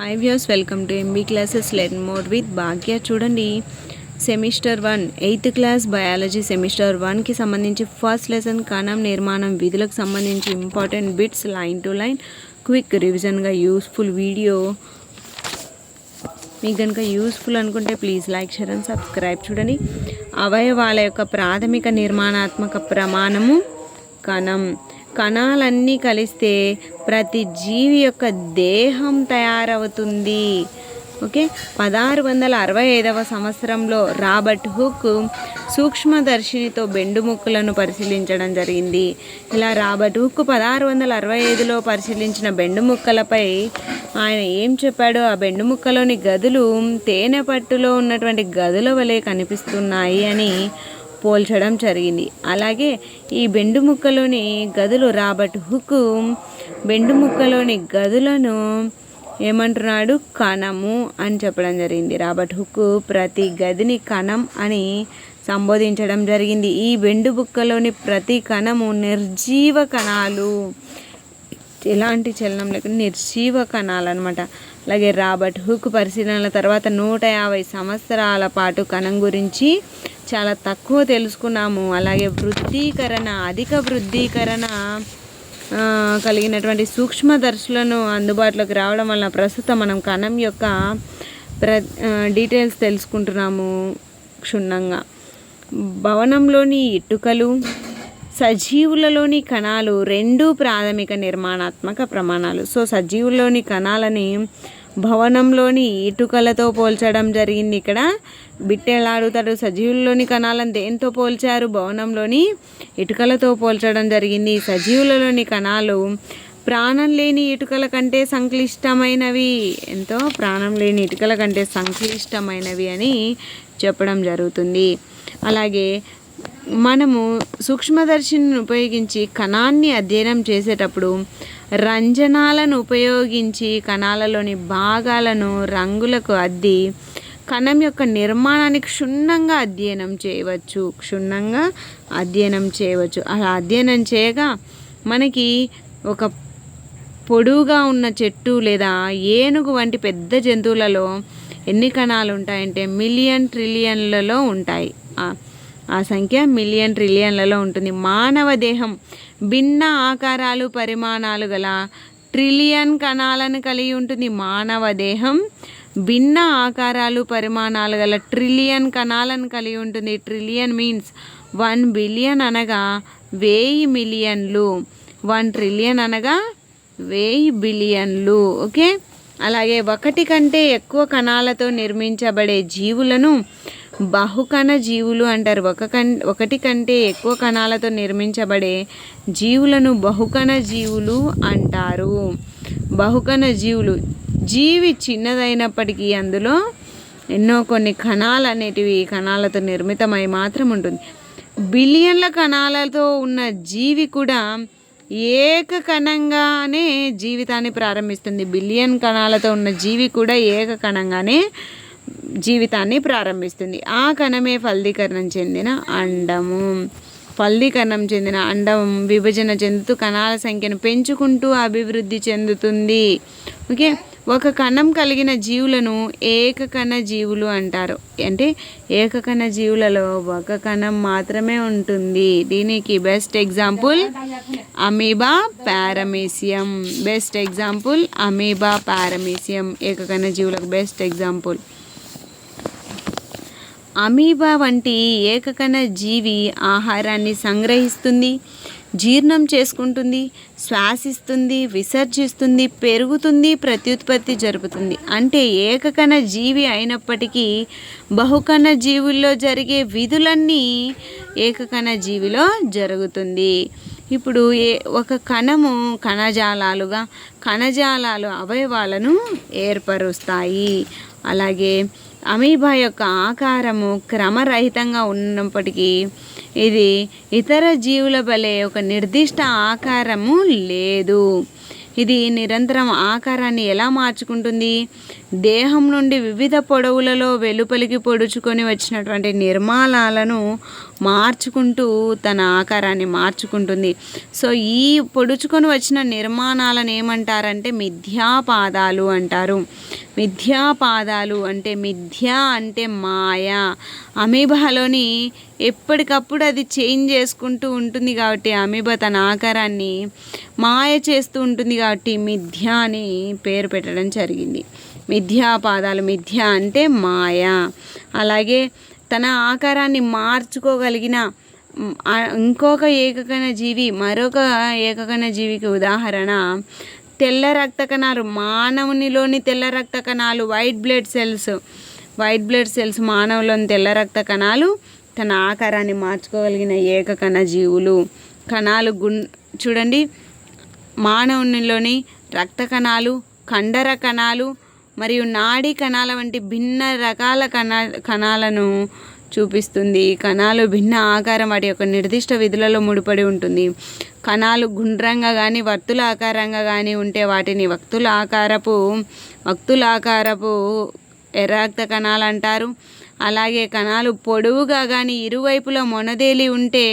Hi views, welcome to MB classes learn more with Bhagya. చూడండి, semester 1 8th class biology semester 1కి సంబంధించి first lesson కణం నిర్మాణం విధులకు సంబంధించి important bits line to line quick రివిజన్గా యూస్ఫుల్ వీడియో. మీకు కనుక యూస్ఫుల్ అనుకుంటే please like, share and subscribe. చూడండి, అవయవాల యొక్క ప్రాథమిక నిర్మాణాత్మక ప్రమాణము కణం. కణాలన్నీ కలిస్తే ప్రతి జీవి యొక్క దేహం తయారవుతుంది. ఓకే, 1665వ సంవత్సరంలో రాబర్ట్ హుక్ సూక్ష్మదర్శినితో బెండు ముక్కలను పరిశీలించడం జరిగింది. ఇలా రాబర్ట్ హుక్ 1665లో పరిశీలించిన బెండు ముక్కలపై ఆయన ఏం చెప్పాడో, ఆ బెండు ముక్కలోని గదులు తేనె పట్టులో ఉన్నటువంటి గదుల వలె కనిపిస్తున్నాయి అని పోల్చడం జరిగింది. అలాగే ఈ బెండు ముక్కలోని గదులు, రాబర్ట్ హుక్ బెండు ముక్కలోని గదులను ఏమంటున్నాడు, కణము అని చెప్పడం జరిగింది. రాబర్ట్ హుక్ ప్రతి గదిని కణం అని సంబోధించడం జరిగింది. ఈ బెండు ముక్కలోని ప్రతి కణము నిర్జీవ కణాలు, ఎలాంటి చలనం లేకుండా నిర్జీవ కణాలు అనమాట. అలాగే రాబర్ట్ హుక్ పరిశీలనల తర్వాత 150 సంవత్సరాల పాటు కణం గురించి చాలా తక్కువ తెలుసుకున్నాము. అలాగే అధిక వృద్ధీకరణ కలిగినటువంటి సూక్ష్మదర్శులను అందుబాటులోకి రావడం వలన ప్రస్తుతం మనం కణం యొక్క డీటెయిల్స్ తెలుసుకుంటున్నాము క్షుణ్ణంగా. భవనంలోని ఇటుకలు, సజీవులలోని కణాలు రెండు ప్రాథమిక నిర్మాణాత్మక ప్రమాణాలు. సో సజీవుల్లోని కణాలని భవనంలోని ఇటుకలతో పోల్చడం జరిగింది. ఇక్కడ బిట్టెలా అడుగుతాడు, సజీవుల్లోని కణాలను దేంతో పోల్చారు? భవనంలోని ఇటుకలతో పోల్చడం జరిగింది. సజీవులలోని కణాలు ప్రాణం లేని ఇటుకల కంటే సంక్లిష్టమైనవి, ఎంతో ప్రాణం లేని ఇటుకల కంటే సంక్లిష్టమైనవి అని చెప్పడం జరుగుతుంది. అలాగే మనము సూక్ష్మదర్శిని ఉపయోగించి కణాన్ని అధ్యయనం చేసేటప్పుడు రంజనాలను ఉపయోగించి కణాలలోని భాగాలను రంగులకు అద్ది కణం యొక్క నిర్మాణాన్ని క్షుణ్ణంగా అధ్యయనం చేయవచ్చు. అలా అధ్యయనం చేయగా మనకి ఒక పొడువుగా ఉన్న చెట్టు లేదా ఏనుగు వంటి పెద్ద జంతువులలో ఎన్ని కణాలు ఉంటాయంటే మిలియన్ ట్రిలియన్లలో ఉంటాయి. ఆ సంఖ్య మిలియన్ ట్రిలియన్లలో ఉంటుంది. మానవ దేహం భిన్న ఆకారాలు పరిమాణాలు గల ట్రిలియన్ కణాలను కలిగి ఉంటుంది. మానవ దేహం భిన్న ఆకారాలు పరిమాణాలు గల ట్రిలియన్ కణాలను కలిగి ఉంటుంది. ట్రిలియన్ మీన్స్ 1 బిలియన్ అనగా 1000 మిలియన్లు, 1 ట్రిలియన్ అనగా 1000 బిలియన్లు. ఓకే, అలాగే ఒకటి కంటే ఎక్కువ కణాలతో నిర్మించబడే జీవులను బహుకణ జీవులు అంటారు. ఒకటి కంటే ఎక్కువ కణాలతో నిర్మించబడే జీవులను బహుకణ జీవులు అంటారు. బహుకణ జీవులు, జీవి చిన్నదైనప్పటికీ అందులో కొన్ని కణాలు అనేటివి కణాలతో నిర్మితమై మాత్రం ఉంటుంది. బిలియన్ల కణాలతో ఉన్న జీవి కూడా ఏకకణంగానే జీవితాన్ని ప్రారంభిస్తుంది. బిలియన్ కణాలతో ఉన్న జీవి కూడా ఏకకణంగానే జీవితాన్ని ప్రారంభిస్తుంది. ఆ కణమే ఫలదీకరణం చెందిన అండము. ఫలదీకరణం చెందిన అండం విభజన చెందుతూ కణాల సంఖ్యను పెంచుకుంటూ అభివృద్ధి చెందుతుంది. ఓకే, ఒక కణం కలిగిన జీవులను ఏకకణ జీవులు అంటారు. అంటే ఏకకణ జీవులలో ఒక కణం మాత్రమే ఉంటుంది. దీనికి బెస్ట్ ఎగ్జాంపుల్ అమీబా పారమీసియం. ఏకకణ జీవులకు బెస్ట్ ఎగ్జాంపుల్. అమీబా వంటి ఏకకణ జీవి ఆహారాన్ని సంగ్రహిస్తుంది, జీర్ణం చేసుకుంటుంది, శ్వాసిస్తుంది, విసర్జిస్తుంది, పెరుగుతుంది, ప్రత్యుత్పత్తి జరుపుతుంది. అంటే ఏకకణ జీవి అయినప్పటికీ బహుకణ జీవుల్లో జరిగే విధులన్నీ ఏకకణ జీవిలో జరుగుతుంది. ఇప్పుడు ఒక కణము కణజాలాలు అవయవాలను ఏర్పరుస్తాయి. అలాగే అమీబా యొక్క ఆకారము క్రమరహితంగా ఉన్నప్పటికీ ఇది ఇతర జీవుల వలె ఒక నిర్దిష్ట ఆకారము లేదు. ఇది నిరంతరం ఆకారాన్ని ఎలా మార్చుకుంటుంది? దేహం నుండి వివిధ పొడవులలో వెలుపలికి పొడుచుకొని వచ్చినటువంటి నిర్మాణాలను మార్చుకుంటూ తన ఆకారాన్ని మార్చుకుంటుంది. సో ఈ పొడుచుకొని వచ్చిన నిర్మాణాలను ఏమంటారంటే మిథ్యాపాదాలు అంటారు. మిథ్యాపాదాలు అంటే మిథ్య అంటే మాయ. అమీబాలోని ఎప్పటికప్పుడు అది చేంజ్ చేసుకుంటూ ఉంటుంది కాబట్టి అమీబా తన ఆకారాన్ని మాయ చేస్తూ ఉంటుంది కాబట్టి మిథ్య అని పేరు పెట్టడం జరిగింది. మిథ్యాపాదాలు, మిథ్య అంటే మాయ. అలాగే తన ఆకారాన్ని మార్చుకోగలిగిన ఇంకొక ఏకకణ జీవి, మరొక ఏకకణ జీవికి ఉదాహరణ తెల్ల రక్త కణాలు. మానవునిలోని తెల్ల రక్త కణాలు, వైట్ బ్లడ్ సెల్స్ మానవులోని తెల్ల రక్త కణాలు తన ఆకారాన్ని మార్చుకోగలిగిన ఏకకణ జీవులు. కణాలు చూడండి, మానవునిలోని రక్త కణాలు, కండర కణాలు మరియు నాడీ కణాల వంటి భిన్న రకాల కణాలను చూపిస్తుంది. కణాలు భిన్న ఆకారం వాటి యొక్క నిర్దిష్ట విధులలో ముడిపడి ఉంటుంది. కణాలు గుండ్రంగా కానీ వర్తుల ఆకారంగా కానీ ఉంటే వాటిని వక్తులాకారపు ఎర్ర రక్త కణాలు అంటారు. అలాగే కణాలు పొడవుగా కానీ ఇరువైపులా మొనదేలి ఉంటే,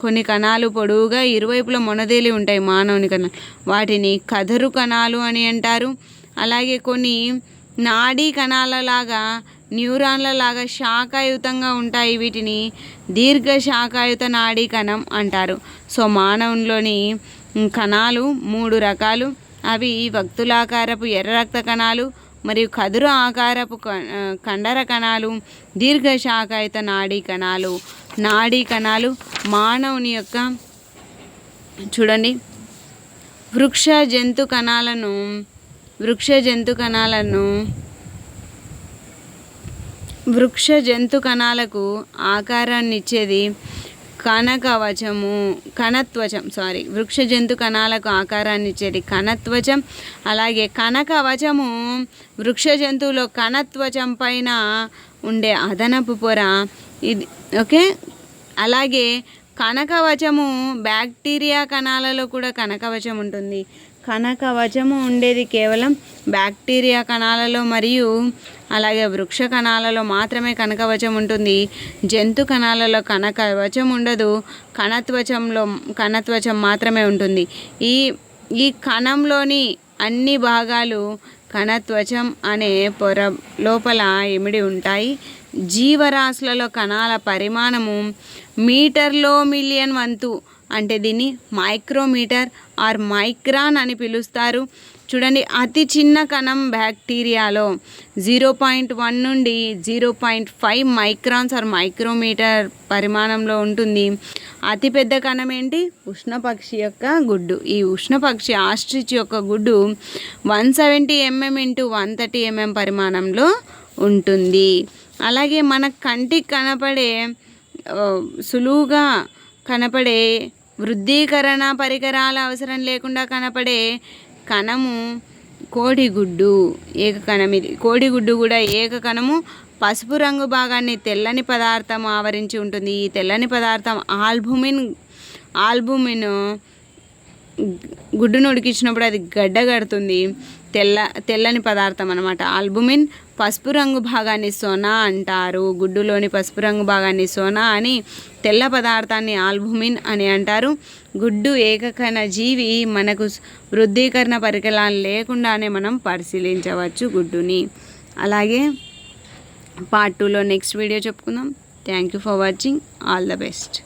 కొన్ని కణాలు పొడవుగా ఇరువైపులా మొనదేలి ఉంటాయి మానవుని కణాలు, వాటిని కదరు కణాలు అని అంటారు. అలాగే కొన్ని నాడీ కణాలలాగా న్యూరాన్లలాగా శాఖాయుతంగా ఉంటాయి, వీటిని దీర్ఘ శాఖాయుత నాడీ కణం అంటారు. సో మానవునిలోని కణాలు 3 రకాలు. అవి వక్తులాకారపు ఎర్ర రక్త కణాలు మరియు కదురు ఆకారపు కండర కణాలు, దీర్ఘ శాఖాయుత నాడీ కణాలు. నాడీ కణాలు మానవుని యొక్క చూడండి వృక్ష జంతు కణాలకు ఆకారాన్ని ఇచ్చేది వృక్ష జంతు కణాలకు ఆకారాన్ని ఇచ్చేది కణత్వచం. అలాగే కణకవచము వృక్ష జంతువులో కణత్వచం పైన ఉండే అదనపు పొర ఇది. ఓకే, అలాగే కణకవచము బ్యాక్టీరియా కణాలలో కూడా కణకవచం ఉంటుంది. కణకవచము ఉండేది కేవలం బ్యాక్టీరియా కణాలలో మరియు అలాగే వృక్ష కణాలలో మాత్రమే కణకవచం ఉంటుంది. జంతు కణాలలో కణకవచం ఉండదు, కణత్వచం మాత్రమే ఉంటుంది. ఈ కణంలోని అన్ని భాగాలు కణత్వచం అనే పొర లోపల ఇమిడి ఉంటాయి. జీవరాశులలో కణాల పరిమాణము మీటర్లో మిలియన్ వంతు, అంటే దీన్ని మైక్రోమీటర్ ఆర్ మైక్రాన్ అని పిలుస్తారు. చూడండి, అతి చిన్న కణం బ్యాక్టీరియాలో 0.1 నుండి 0.5 మైక్రాన్స్ ఆర్ మైక్రోమీటర్ పరిమాణంలో ఉంటుంది. అతిపెద్ద కణం ఏంటి? ఉష్ణపక్షి యొక్క గుడ్డు. ఈ ఉష్ణపక్షి ఆస్ట్రిచ్ యొక్క గుడ్డు 170 mm × 130 mm పరిమాణంలో ఉంటుంది. అలాగే మన కంటికి సులువుగా కనపడే వృద్ధీకరణ పరికరాల అవసరం లేకుండా కనపడే కణము కోడిగుడ్డు, ఏకకణం. ఇది కోడిగుడ్డు కూడా ఏకకణము. పసుపు రంగు భాగాన్ని తెల్లని పదార్థం ఆవరించి ఉంటుంది. ఈ తెల్లని పదార్థం ఆల్బుమిన్ గుడ్డును ఉడికించినప్పుడు అది గడ్డ కడుతుంది. తెల్లని పదార్థం అన్నమాట ఆల్బుమిన్. పసుపు రంగు భాగాన్ని సొన అంటారు. గుడ్డులోని పసుపు రంగు భాగాన్ని సొన అని, తెల్ల పదార్థాన్ని ఆల్బుమిన్ అని అంటారు. గుడ్డు ఏకకణ జీవి. మనకు వృద్ధీకరణ పరికరాలు లేకుండానే మనం పరిశీలించవచ్చు గుడ్డుని. అలాగే పార్ట్ 2లో నెక్స్ట్ వీడియో చెప్పుకుందాం. Thank you for watching. All the best.